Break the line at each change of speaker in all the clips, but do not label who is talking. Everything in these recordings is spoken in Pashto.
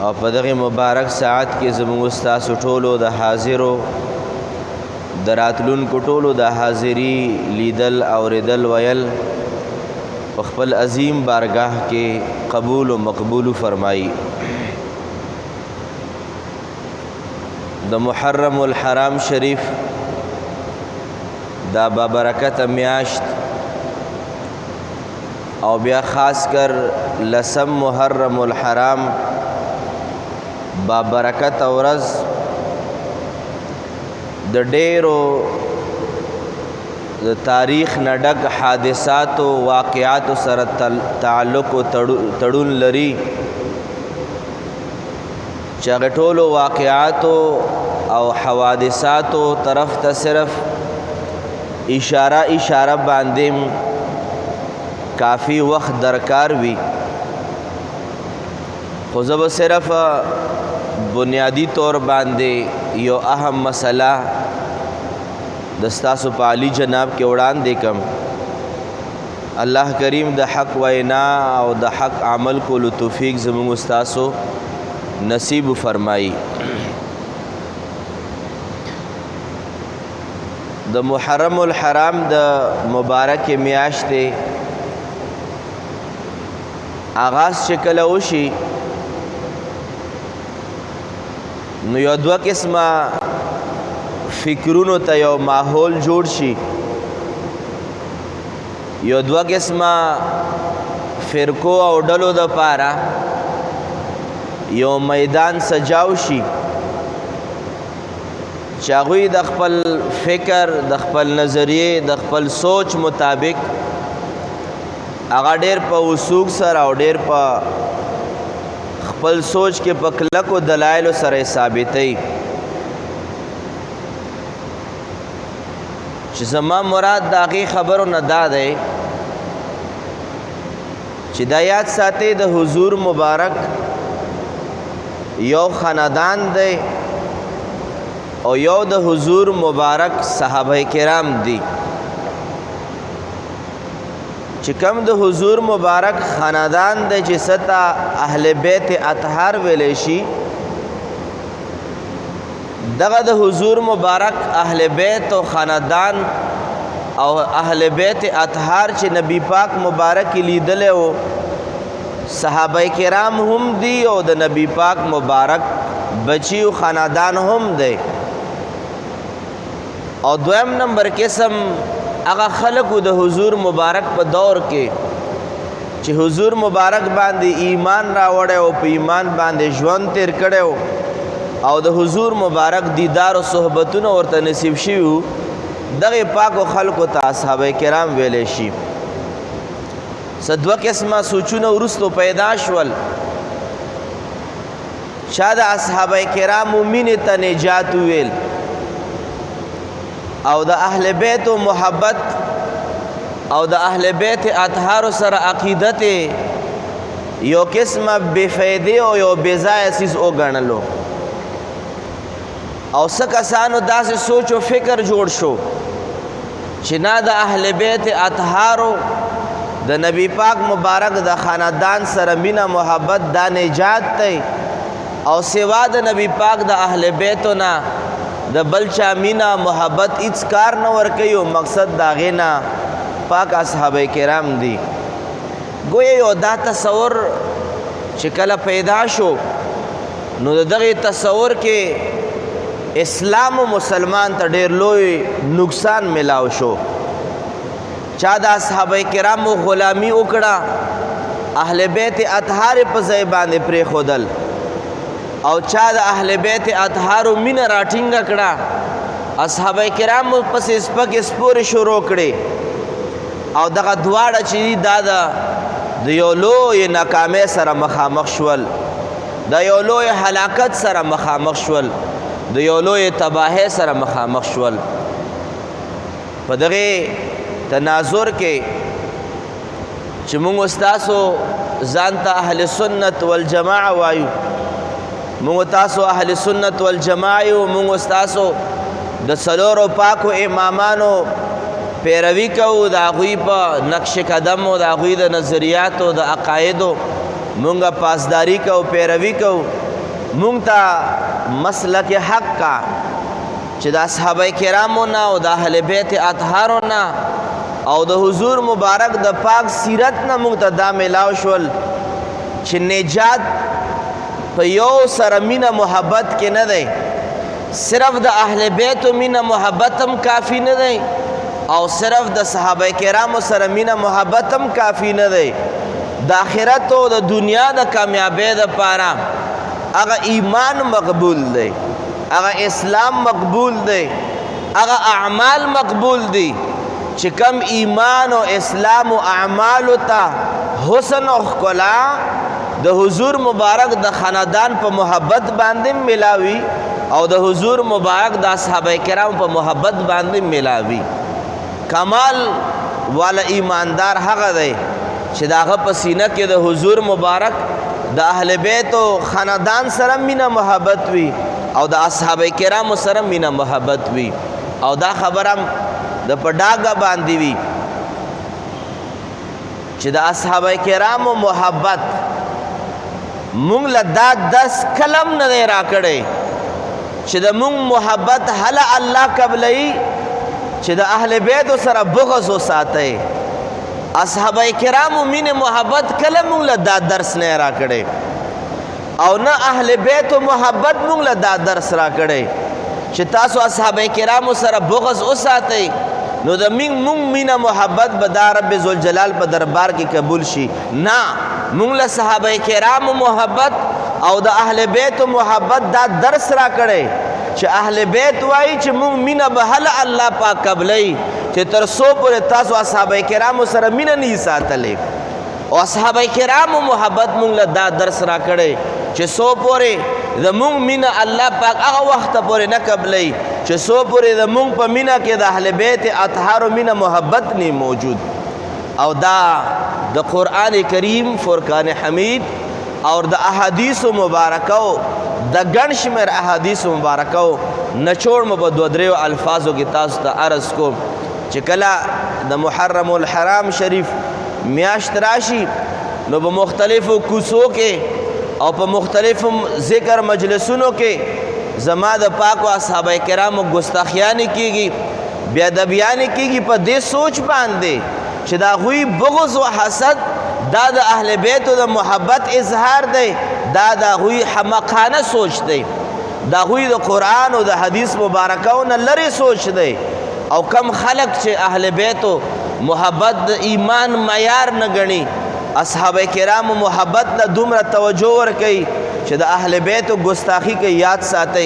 او په دغه مبارک ساعت کې زموږ ستاسو ټولو د حاضرو د راتلونکو ټولو د حاضري لیدل اوریدل ویل په خپل عظیم بارگاه کې قبول و مقبول فرمایي. د محرم الحرام شریف دا بابرکت میاشت او بیا خاص کر لسم محرم الحرام بابرکت ورځ د ډیرو د تاریخ نډک حادثات او واقعات سره تعلق او تړون لري چې هغه ټولو واقعات او حوادثات طرف ته صرف اشاره باندې کافی وخت درکار وي، خو زه به صرف بنیادی طور باندې یو اهم مسله د ستاسو په عالی جناب کې وړاندې کم. الله کریم د حق وینا او د حق عمل کولو توفیق زموږ ستاسو نصیب فرمایي. د محرم الحرام د مبارک میاشتې آغاز چې کله وشي نو یو دوه قسمه فکرونو ته یو ماحول جوړ شي، یو دوه قسمه فرقو او ډلو د پاره یو میدان سجاو شي چې هغوی د خپل فکر د خپل نظریې د خپل سوچ مطابق هغه ډېر په وثوق سره او ډېر په خپل سوچ کې په کلکو دلایلو سره ثابتوي چې زما مراد د هغې خبرو نه دا دی چې دا یاد ساتئ د حضور مبارک یو خاندان دی او یو د حضور مبارک صحابه کرام دی چې کم د حضور مبارک خاندان دی چې ستا اهل بیت اطهار ویلی شي، دغه د حضور مبارک اهل بیت او خاندان او اهل بیت اطهار چې نبی پاک مبارک لیدلی و صحابه کرام هم دی او د نبی پاک مبارک بچی و خاندان هم دی. او دویم نمبر قسم هغه خلقو د حضور مبارک په دور کې چې حضور مبارک باندې ایمان راوړی او په ایمان باندې ژوند تیر کړی او د حضور مبارک دیدار او صحبتونه ورته نصیب شوي وو، دغې پاکو خلقو ته اصحابه کرام ویلی شي. څه دوه قسمه سوچونه وروستو پیدا شول، چا د اصحابه کرامو مینې ته نجات وویل او د اهل بیت و محبت او د اهل بیت اطهارو سره عقیدت یو قسمه بفیدې او یو بېځایه څیز وګڼلو، او څه کسانو داسې سوچ و فکر جوړ شو چې نه د اهل بیت اطهارو د نبی پاک مبارک د خاندان سره مینه محبت دا نجات دی او سوا د نبی پاک د اهل بیتو نه د بل چا مینه محبت هیڅ کار نه ورکوي او مقصد د هغې نه پاک اصحابه کرام دي. گویا یو دا تصور چې کله پیدا شو نو د دغې تصور کې اسلام و مسلمان ته ډېر لوی نقصان ملاو شو. چا د اصحابه کرامو غلامي وکړه، اهل بیت اطهار په ځای باندې پرېښودل، او چا د اهل بیت اطهارو مینه راټینګه کړه، اصحابه کرامو پسې سپکې سپورې شروع کړې، او دغه دواړه چې دا د یو لوی ناکامۍ سره مخامخ شول، د یو لوی هلاکت سره مخامخ شول، د یو لوی تباهۍ سره مخامخ شول. په دغې تناظر کې چې موږ ستاسو ځان ته اهل سنت والجماعه وایو، موږ تاسو اهل سنت والجماعه یو، موږ ستاسو د څلورو پاکو امامانو پیروي کوو، د هغوی په نقش قدم او د هغوی د نظریاتو د عقایدو موږ پاسداري کوو، پیروي کوو. مونږ ته مسلک حق کا چې د اصحابه کرامو نه او د اهل بیت اطهارو نه او د حضور مبارک د پاک سیرت نه مونږ ته دا میلاو شول چې نجات په یو سره مینه محبت کې نه دی، صرف د اهل بیت مینه محبت هم کافی نه دی او صرف د صحابه کرامو سره مینه محبت هم کافی نه دی. د آخرت او د دنیا د کامیابی دپاره هغه ایمان مقبول دی، هغه اسلام مقبول دی، هغه اعمال مقبول دی چې کم ایمان او اسلام او اعمالو ته حسن او ښکلا د حضور مبارک د خاندان په محبت باندې ملاوي او د حضور مبارک د اصحابه کرام په محبت باندې ملاوي. کمال والا ایماندار هغه دی چې د هغه په سینه کې د حضور مبارک د اهل بیت او خاندان سره مینه محبت وي او د اصحابه کرامو سره مینه محبت وي. او دا خبر هم د په ډاګه باندې وي چې د اصحابه کرامو محبت مونږ له دا درس کلم نه دی راکړی چې د مونږ محبت هله الله قبلوي چې د اهل بیتو سره بغض وساتئ. اصحابه کرامو مینې محبت کله مونږ له دا درس نه راکړی او نه اهل بیتو محبت مونږ له دا درس راکړی چې تاسو اصحابه کرامو سره بغض وساتئ نو د مونږ مینه محبت به دا رب ذوالجلال په دربار کې قبول شي. نه، مونږ له صحابه کرامو محبت او د اهل بیتو محبت دا درس راکړی چې اهل بیت وایي چې مونږ مینه به هله الله پاک قبلوي چې تر څو پورې تاسو اصحابه کرامو سره مینه نه ساتلې. او اصحابه کرامو محبت مونږ له دا درس راکړی چې څو پورې زمونږ مینه الله پاک هغه وخته پورې نه قبلوي چې څو پورې زمونږ په مینه کې د اهل بیت اطهارو مینه محبت نه موجود. او دا د قرآن کریم فرقان حمید اور د احادیثو مبارکو د ګڼ شمېر احادیثو مبارکو نچوړ مو په دوه دریو الفاظو کې تاسو ته عرض کوم چې کله د محرم الحرام شریف میاشت راشي نو په مختلفو کوڅو کې او په مختلفو ذکر مجلسونو کې زما د پاکو اصحابه کرامو ګستاخیانې کېږي، بیادبیانې کېږي په دې سوچ باندې چې د هغوی بغض و حسد دا د اهل بیتو د محبت اظهار دی، دا د هغوی حمقانه سوچ دی، د هغوی د قرآن او د حدیث مبارکو نه لرې سوچ دی. او کم خلق چې اهل بیتو محبت د ایمان معیار نه ګڼي اصحابه کرامو محبت له دومره توجه ورکوي چې د اهل بیتو ګستاخي کوي. یاد ساتئ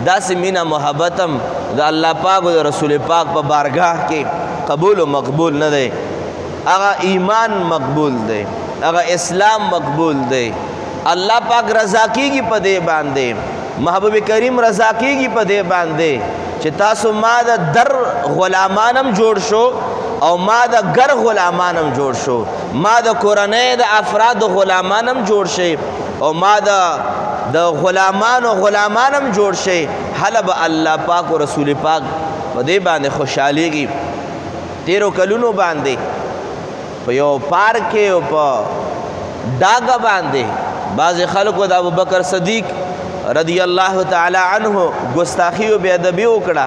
داسې مینه محبت هم د الله پاک او د رسول پاک په بارگاه کې قبول و مقبول نه دی. هغه ایمان مقبول دی، هغه اسلام مقبول دی، الله پاک رضا کیږي په دې باندې، محبوب کریم رضا کیږي په دې باندې چې تاسو ما د در غلامانم جوړ شو او ما د گر غلامانم جوړ شو، ما د کورنۍ د افراد غلامانم جوړ شي او ما د غلامانم جوړ شي. هله به الله پاک او رسول پاک په دې باندې خوشحالیږي. تیرو کلونو باندې په یو پارک کې او په ډاګه باندې بعضې خلکو د ابوبکر صدیق رضی الله تعالی عنه ګستاخي او بېادبي وکړه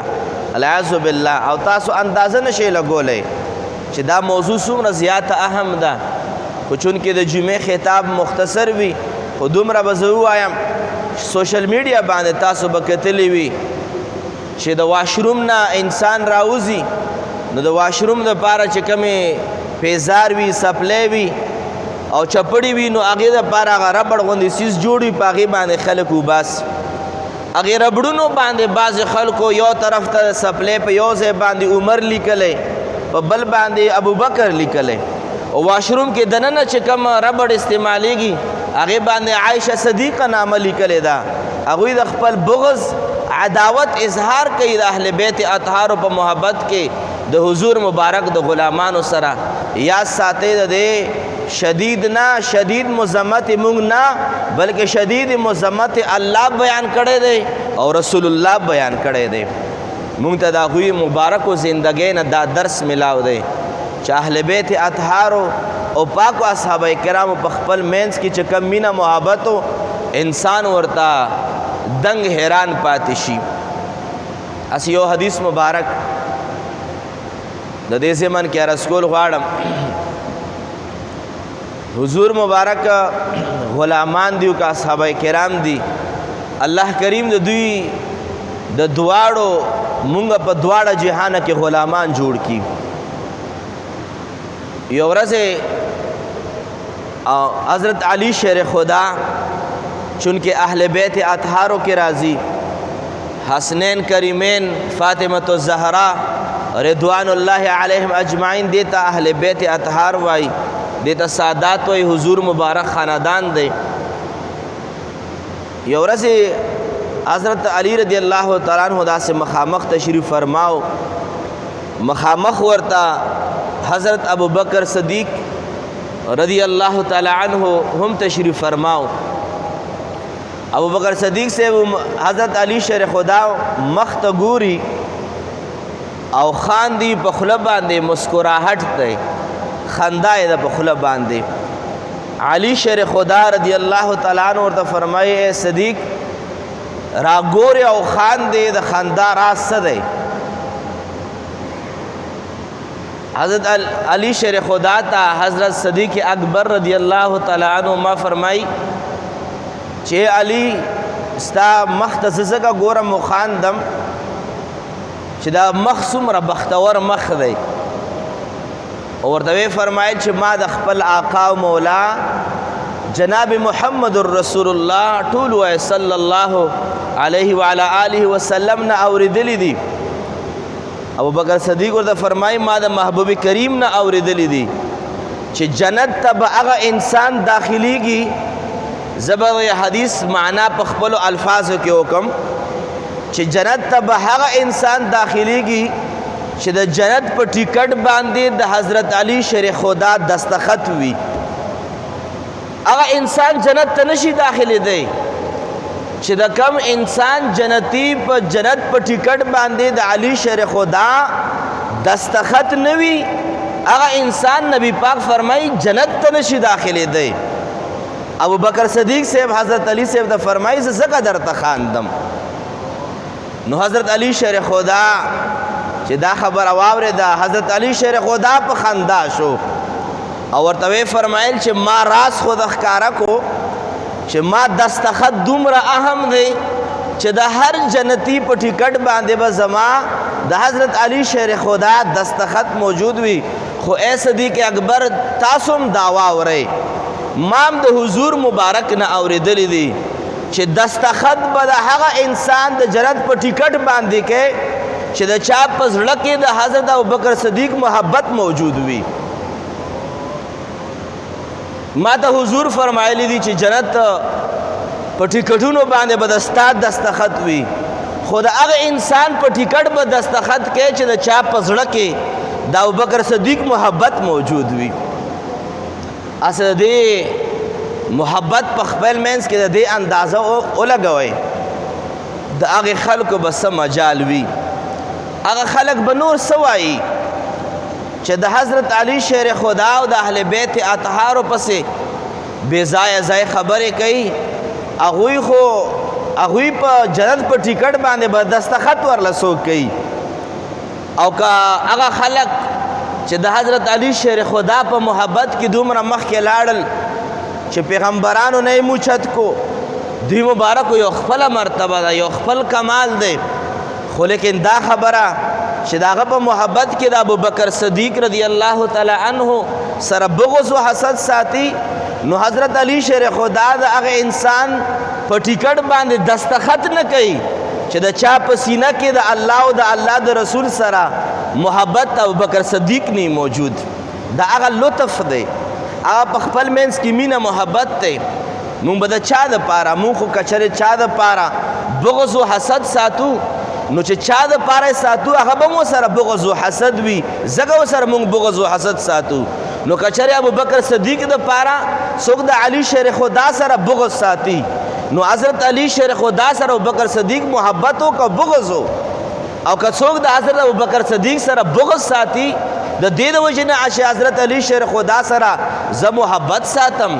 العیاذ بالله. او تاسو اندازه نشئ لګولی چې دا موضوع څومره زیاته اهم ده، خو چونکې د جمعې خطاب مختصر وي خو دومره به زه ووایم سوشل میډیا باندې تاسو به کتلی وي چې د واشروم نه انسان راوځي نو د واشروم دپاره چې کمې پیزار وي، سپلی وي او چپړې وي نو هغې دپاره هغه ربړ غوندې سیز جوړ وي په هغې باندې خلک وباسي. هغې ربړونو باندې بعضې خلکو یو طرف ته سپلی په یو ځای باندې عمر لیکلی په بل باندې ابوبکر لیکلی او واشروم کې دننه چې کوم ربړ استعمالیږي هغې باندې عایشه صدیقه نامه لیکلی ده. هغوی د خپل بغض عداوت اظهار کوي د اهل بیت اطهارو په محبت کې د حضور مبارک د غلامانو سره. یاد ساتئ د دې شدید نه شدید مذمت مونږ نه بلکې شدید مذمت الله بیان کړی دی او رسول الله بیان کړی دی. مونږ ته د هغوی مبارکو زندګۍ نه دا درس ملاو دی چې اهل بیت اطهارو او پاکو اصحابه کرامو په خپل منځ کې چې کم مینه محبت انسان ورته دنګ حیران پاتې شي. اس یو حدیث مبارک د دې زمن کې عرض کول غواړم. حضور مبارک غلامان دیو کا صحابه کرام دی، الله کریم د دوی د دواړو مونږ په دواړه جهان کې غلامان جوړ کی. یو ورځ حضرت علی شیر خدا چونکہ اہل بیت اطہاروں کے راضی، حسنین کریمین فاطمۃ الزہرا رضوان اللہ علیہم اجمعین دیتا اہل بیت اطہار وائی، دیتا سادات وائی، حضور مبارک خاندان دے. یو ورځ حضرت علی رضی اللہ تعالیٰ عنہ دا سے مخامخ تشریف فرماؤ. مخامخ ورتا حضرت ابو بکر صدیق رضی اللہ تعالیٰ عنہ ہم تشریف فرماؤ. ابو بکر صدیق سے حضرت علی شیر خدا مخت گوری او خاندی پخلا باندے مسکراہٹ دے خندائے دا پخلا باندے. علی شیر خدا رضی اللہ تعالیٰ عنہ ورطا فرمائے اے صدیق را گورے او خاندے دا خندا راز سدے. حضرت علی شیر خدا تا حضرت صدیق اکبر رضی اللہ تعالیٰ عنہ ما فرمائی چے علی ستا مخ تسسکا گورم و خاندم چے دا مخ سمرا بختور مخ دے. اور دوے فرمائے چے ما دا خپل آقا و مولا جناب محمد الرسول اللہ طولو صلی اللہ علیہ وعلا آلہ وسلم نا اوردلی دی. ابو بکر صدیق ورته فرمائی ما دا محبوب کریم نا اوردلی دی چے جنت تا با اغا انسان داخلی گی. زبر حدیث معنی پخپلو الفاظو کے حکم چے جنت تا با اغا انسان داخلی گی چے دا جنت پر ٹکٹ باندے دا حضرت علی شیر خدا دستخط ہوئی. اغا انسان جنت تا نشی داخلی دے چه دا کم انسان جنتی پا جنت پا ٹکٹ باندے دا علی شیر خدا دستخط نوی اگا انسان نبی پاک فرمائی جنت تا نشی داخلے دے. ابو بکر صدیق صاحب حضرت علی صاحب دا فرمائی زکا در تخاندم. نو حضرت علی شیر خدا چه دا خبر واور دا حضرت علی شیر خدا پا خندا شو اور توی فرمائل چه ما راز خود اخکارا کو چه ما دستخط دومره اهم دی چه دا ہر جنتی پا ٹکٹ باندے با زما دا حضرت علی شیر خدا دستخط موجود وی. خو اے صدیق اکبر تاسم دعویٰ ہو رہے مام دا حضور مبارک نا اوردلی دی چه دستخط با دا حقا انسان دا جنت پا ٹکٹ باندے کے چه دا چاپ پس لکی دا حضرت ابو بکر صدیق محبت موجود وی. ما تا حضور فرمائلی دی چی جنت پا ٹکٹونو باندے با دستاد دستخط وی. خود اغا انسان پا ٹکٹ با دستخط کے چی دا چاپ پا زڑکے دا ابو بکر صدیق محبت موجود وی. اصل دے محبت پا خپل مینس کے دا دے اندازہ او لگوئے دا اغا خلق بس مجال وی. اغا خلق بنور سوائی چه دا حضرت علی شیر خدا و دا اہل بیت اطہارو پسے بے زائے خبریں کئی اغوی پا جنت پا ٹکٹ باندے با دستخط ورلسو کئی. او کا اغا خلق چه دا حضرت علی شیر خدا پا محبت کی دومرا مخ کے لاڑل چه پیغمبرانو نئی موچت کو دوی مبارکو یو خپل مرتبہ دا یو خپل کمال دے. خو لیکن دا خبرہ چه دا غا پا محبت کی دا ابو بکر صدیق رضی اللہ تعالی عنہ سر بغض و حسد ساتی. نو حضرت علی شیر خدا دا اغا انسان پا ٹکٹ باندے دستخط نہ کئی چه دا چا پا سینہ کی دا اللہ و دا اللہ دا رسول سرا محبت ابو بکر صدیق نہیں موجود. دا اغا لطف دے اغا پا خپل مینس کی مین محبت دے. مون با دا چا دا پارا مون خو کچر چا دا پارا بغض و حسد ساتو نو چې چا د پاره ساتو هغه به مو سره بغض و حسد وي ځکه سره مونږ بغض و حسد ساتو. نو کچره ابو بکر صدیق د پاره څوک د علی شیر خدا سره بغض ساتي نو حضرت علی شیر خدا سره ابو بکر صدیق محبت او کا بغض او که څوک د حضرت ابو بکر صدیق سره بغض ساتي د دې د وجه نه حضرت علی شیر خدا سره ز محبت ساتم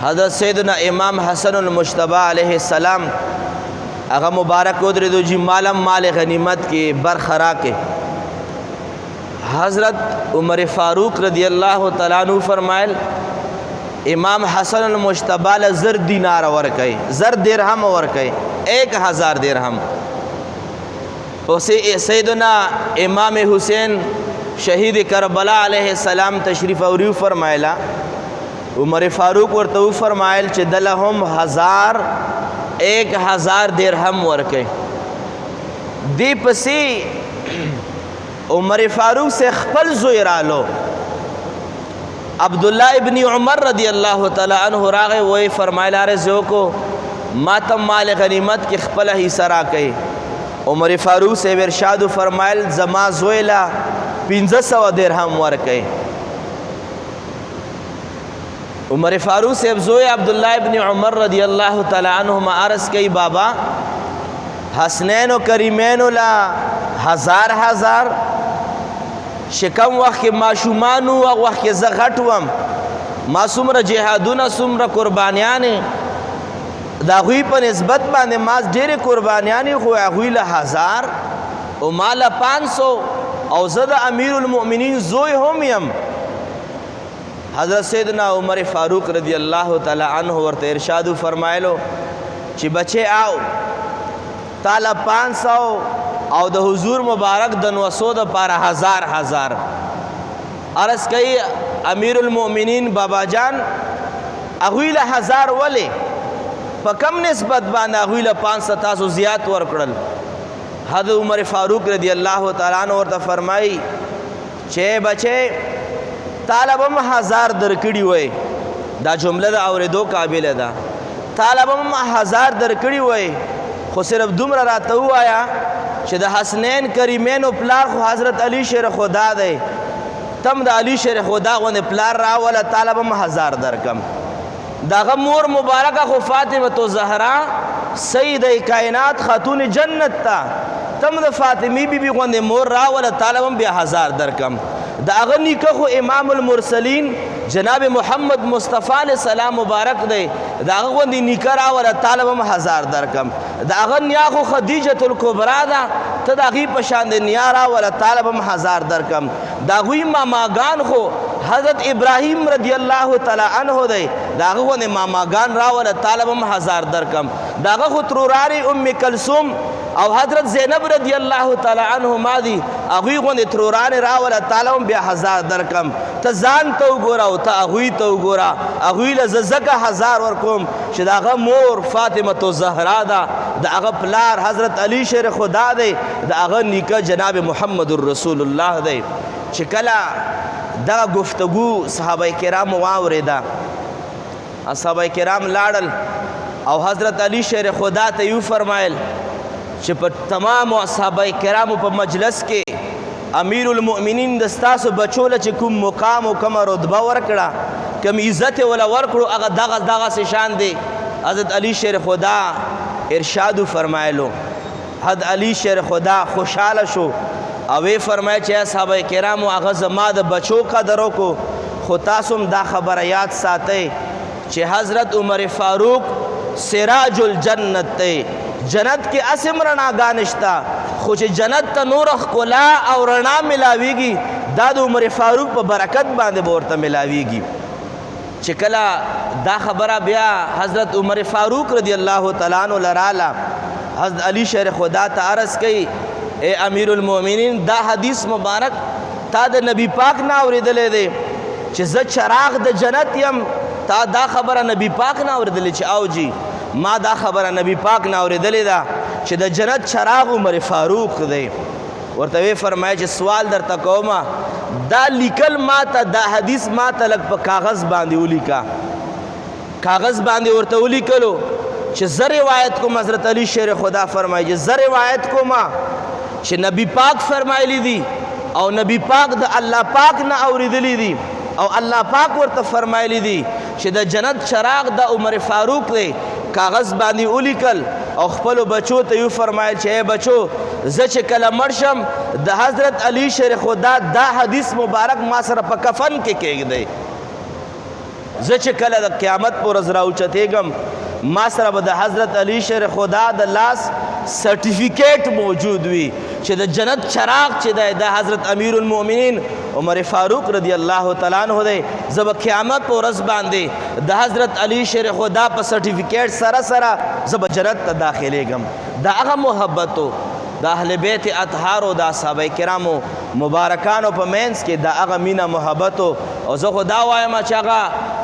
حضرت سیدنا امام حسن المجتبی علیہ السلام هغه مبارک ودرېدو چې مالم مال غنیمت کې برخه راکې. حضرت عمر فاروق رضی اللہ تعالیٰ عنہ فرمائل امام حسن المجتبی له 1000 دینار ورکړي، 1000 درهم ورکړي، 1000 درهم. سیدنا امام حسین شہید کربلا علیہ السلام تشریف اوریو فرمائلا عمر فاروق ورته فرمایل چې دلهم 1000 درهم ورکړي. دی پسې عمر فاروق سے خپل زوی رالو عبداللہ ابن عمر رضی اللہ تعالی عنہ راغه وی فرمایلا رزو کو ماتم مال غنیمت کی خپل حصہ راکړي. عمر فاروق سے ارشاد فرمایل زما زوی لا 1500 درهم ورکړي. عمر فاروق سے زوی عبداللہ ابن عمر رضی اللہ تعالی عنہما عرض کئی بابا حسنین و کریمین لا 1000 شکم وقت معشومانو وقت زغټوم ما سمره جهادونه سمره قربانیانې دا غوی په نسبت باندې ما ډېرې قربانیانې خو هغوی له 1000 او ما له 500 او زه د امیر المؤمنین زوی هم یم. حضرت سیدنا عمر فاروق رضی اللہ تعالی عنہ ورته ارشاد فرمایلو چې بچے آو تالا 500 او د حضور مبارک د نوسو د پاره 1000 عرض کئی امیر المؤمنین بابا جان اغوی له 1000 ولی په کم نسبت باندې اغوی له 500 تاسو زیات ورکړل. حضرت عمر فاروق رضی اللہ تعالی عنہ ورته فرمای چې بچے طالبم 1000 درکړي وای. دا جمله د اوریدو قابل ده. طالبم 1000 درکړي وای خو صرف دومره راته وایا چې د حسنین کریمین او پلار خو حضرت علی شیر خدا دی، تم د علی شیر خدا غوندې پلار راوله طالبم 1000 درکم. داغه مور مبارکه خو فاطمه زهرا سید کائنات خاتون جنت تا، تم د فاطمی بی بی غوندې مور راوله طالبم بیا 1000 درکم. دا اغا نیکه خو امام المرسلین جناب محمد مصطفیٰ علیہ السلام مبارک دے، دا اغا غوندی نیکه راولا طالبم 1000 درکم. دا اغا نیا خو خدیجة الکبرا دا تا دا غی پشاند نیا راولا طالبم 1000 درکم. دا غوی ماماگان خو حضرت ابراہیم رضی اللہ تعالی عنہ دے، دا اغا غوندی ماماگان راولا طالبم 1000 درکم. دا اغا خو تروراری ام کلثوم او حضرت زینب رضی اللہ تعالی عنہما دی اغوی غوندې تروران راوله تعالی بیا 1000 درکم. ته ځان ته وګوره او ته هغوی ته وګوره. هغوی له زه ځکه 1000 ورکوم چې د هغه مور فاطمه زهرا ده، د هغه پلار حضرت علی شیر خدا دی، د هغه نیکه جناب محمد رسول الله دی. چې کله دغه گفتگو صحابه کرام واورېده، صحابه کرام لاړل او حضرت علی شیر خدا ته یو فرمایل چې په تمام صحابه کرامو په مجلس کې امیر المؤمنین د ستاسو بچو له چې کوم مقام او کومه رتبه ورکړه، کوم عزت یې وله ورکړو، هغه دغسې شان دی. حضرت علی شیر خدا ارشاد فرمایلو. حضرت علی شیر خدا خوشحاله شو او وی فرمایي چې صحابه کرامو هغه زما د بچو قدر وکړو، خو تاسو هم دا خبره یاد ساتئ چې حضرت عمر فاروق سراج الجنت دی. جنت کې اسم رڼاګان شته، خو چې جنت ته نور ښکلا او رڼا ملاویږي دا د عمر فاروق په برکت باندې به ورته ملاویږي. چې کله دا خبره بیا حضرت عمر فاروق رضی اللہ تعالی عنہ لراله، حضرت علی شیر خدا ته عرض کوي اے امیر المؤمنین دا حدیث مبارک تا د نبی پاک نه اورېدلی دی چې زه چراغ د جنت یم. تا دا خبره نبی پاک نه اورېدلی چې او جی ما دا خبره نبی پاک نه اورېدلې ده چې د جنت چراغ عمر فاروق دی. ورته وی فرمایي چې سوال درته کومه دا لیکل ماته دا حدیث ماته لږ په کاغذ باندې ولیکه. کاغذ باندې ورته ولیکلو چې زه روایت کوم. حضرت علی شیر خدا فرمایي چې زه روایت کوم چې نبی پاک فرمایلی دي او نبی پاک د الله پاک نه اورېدلی دي او الله پاک ورته فرمایلی دي چې د جنت چراغ د عمر فاروق دی. کاغذ باندې ولیکل او خپلو بچو ته یو فرمایل چې ای بچو زه چې کله مړ شم د حضرت علی شیر خدا دا حدیث مبارک ما سره په کفن کې کېږدئ. زه چې کله د قیامت په ورځ راوچتېږم ما سره به د حضرت علی شیر خدا د لاس سرټیفیکیټ موجود وي چې د جنت چراغ چې دی د حضرت امیر المؤمنین عمر فاروق رضی الله تعالی عنہ دی. زه به قیامت په ورځ باندې د حضرت علی شیر خدا په سرټیفیکیټ سره زه به جنت ته داخلېږم. د هغه محبتو د اهل بیت اطهارو د اصحابه کرامو مبارکانو په منځ کې د هغه مینه محبتو او زه خو دا وایم چې هغه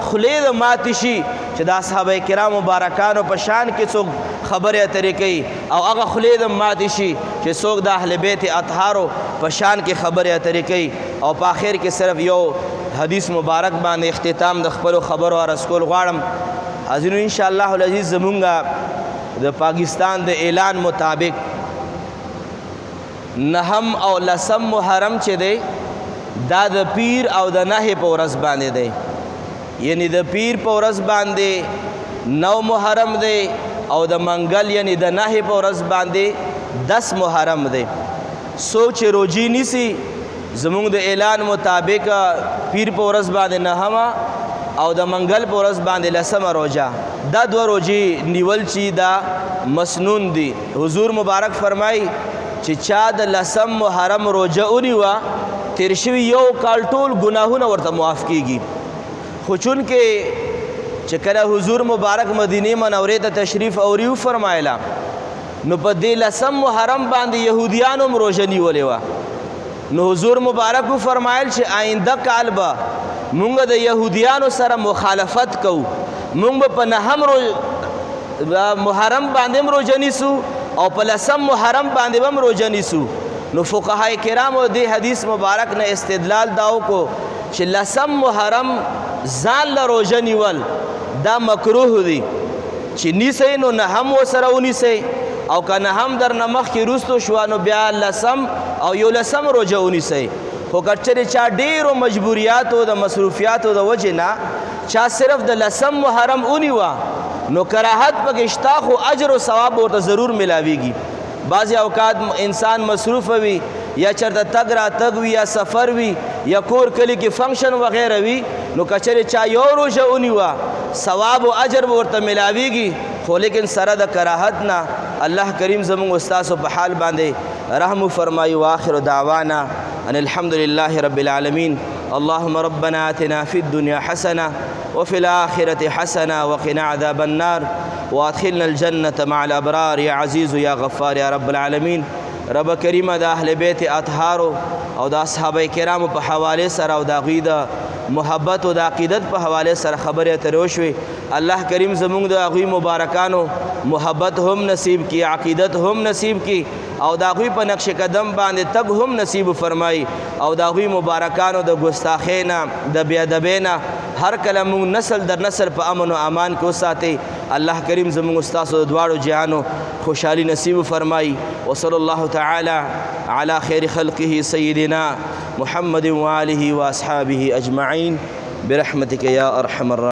خولې د ماتې شي چې د اصحابه کرامو مبارکانو په شان کې څوک خبرې اترې کوي او هغه خولې د ماتې شي چې څوک د اهل بیت اطهارو په شان کې خبرې اترې کوي. او په آخر کې صرف یو حدیث مبارک باندې اختتام د خپلو خبرو عرض کول غواړم. حاضرینو انشاءالله العزیز زمونږ د پاکستان د اعلان مطابق 9 او 10 محرم چې دی دا د پیر او د نهې په ورځ باندې دی. یعنی د پیر په ورځ باندې 9 محرم دی او د منګل یعنی د نهې په ورځ باندې 10 محرم دی. سوچ روجی نیسی زمونږ د اعلان مطابق پیر په ورځ باندې 9 او د منګل په ورځ باندې 10 روجه دا 2 روجی نیول چې دا مسنون دي. حضور مبارک فرمای چې چا د 10 محرم روجه ونیوه تیر شوي یو کال ټول ګناهونه ورته معاف کیږي. خو چونکې چې کله حضور مبارک مدینه منورې ته تشریف اوري فرمایله نو په دې 10 محرم باندې یهودیانو هم روژه نیولې وه. نو حضور مبارک فرمایل چې آینده کال به مونږ د یهودیانو سره مخالفت کوو، مونږ به په 9 محرم باندې هم روژه نیسو او په 10 محرم باندې هم روژه نیسو. نو فقهای کرامو دې حدیث مبارک نه استدلال دا وکړو چې 10 محرم ځان له روژه نیول دا مکروه دی چې نیسئ نو 9 ورسره ونیسئ او که 9 درنه مخکې وروستو شوه نو بیا 10 او 11 روژه ونیسئ. خو که چېرې چا ډېرو مجبوریاتو د مصروفیاتو د وجې نه چا صرف د 10 محرم ونیوه نو کراهت پکې شته خو اجر و ثواب ورته ضرور ملاویږي. بعضې اوقات انسان مصروف وي یا چېرته تګ راتګ وي یا سفر وي یا کور کلي کې فنکشن وغیره وي نو که چېرې چا یو روژه ونیوه ثواب و اجر به ورته ملاویږي خو لیکن سره د کراهت نه الله کریم زموږ استاسو په حال باندې رحم فرمایي. واخر دعوانا ان الحمد لله رب العالمين. اللهم ربنا آتنا في الدنيا حسنة وفي الآخرة حسنة وقنا عذاب النار وادخلنا الجنة مع الأبرار يا عزيز يا غفار يا رب العالمين. رب کریم د اهل بیت اطهارو او د اصحابه کرامو په حواله سره او د هغوی د محبت او د عقیدت په حواله سره خبرې اترې وشوې. الله کریم زمونږ د هغوی مبارکانو محبت هم نصیب کی، عقیدت هم نصیب کی او د هغوی په نقش قدم باندې تګ هم نصیب فرمایي او د هغوی مبارکانو د ګستاخۍ نه د بېادبۍ نه هر کله مونږ نسل در نسل په امن و امان کې وساتئ. الله کریم زمونږ ستاسو د دواړو جهانو خوشحالي نصیب فرمایي. وصلی الله تعالی علی خیر خلقه سیدنا محمد وآله واصحابه اجمعین برحمتک یا ارحم الراحمین.